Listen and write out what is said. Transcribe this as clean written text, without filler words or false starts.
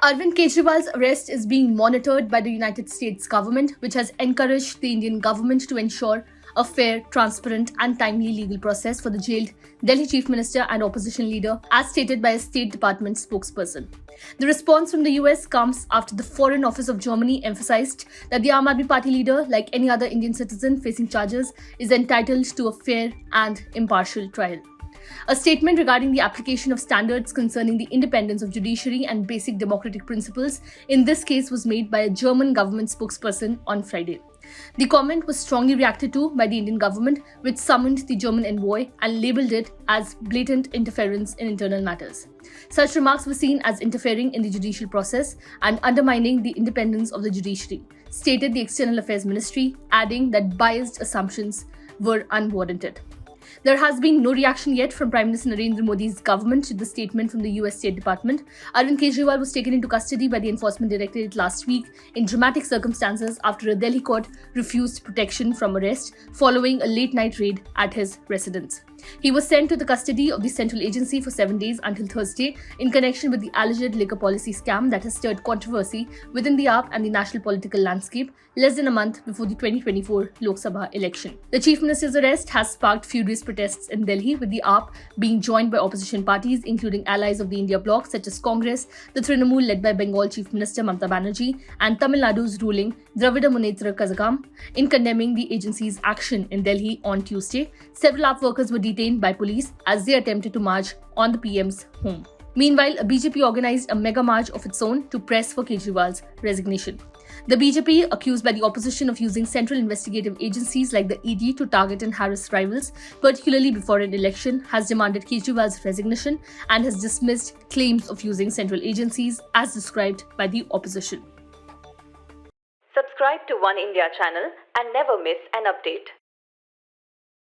Arvind Kejriwal's arrest is being monitored by the United States government, which has encouraged the Indian government to ensure a fair, transparent, and timely legal process for the jailed Delhi Chief Minister and opposition leader, as stated by a State Department spokesperson. The response from the US comes after the Foreign Office of Germany emphasized that the Aam Aadmi Party leader, like any other Indian citizen facing charges, is entitled to a fair and impartial trial. A statement regarding the application of standards concerning the independence of judiciary and basic democratic principles in this case was made by a German government spokesperson on Friday. The comment was strongly reacted to by the Indian government, which summoned the German envoy and labelled it as blatant interference in internal matters. Such remarks were seen as interfering in the judicial process and undermining the independence of the judiciary, stated the External Affairs Ministry, adding that biased assumptions were unwarranted. There has been no reaction yet from Prime Minister Narendra Modi's government to the statement from the US State Department. Arvind Kejriwal was taken into custody by the Enforcement Directorate last week in dramatic circumstances after a Delhi court refused protection from arrest following a late-night raid at his residence. He was sent to the custody of the central agency for 7 days until Thursday in connection with the alleged liquor policy scam that has stirred controversy within the AAP and the national political landscape less than a month before the 2024 Lok Sabha election. The Chief Minister's arrest has sparked furious protests in Delhi, with the AAP being joined by opposition parties including allies of the India bloc such as Congress, the Trinamool led by Bengal Chief Minister Mamata Banerjee, and Tamil Nadu's ruling Dravida Munnetra Kazhagam in condemning the agency's action in Delhi on Tuesday. Several AAP workers were detained by police as they attempted to march on the PM's home. Meanwhile, a BJP organized a mega march of its own to press for Kejriwal's resignation. The BJP, accused by the opposition of using central investigative agencies like the ED to target and harass rivals, particularly before an election, has demanded Kejriwal's resignation and has dismissed claims of using central agencies as described by the opposition. Subscribe to One India channel and never miss an update.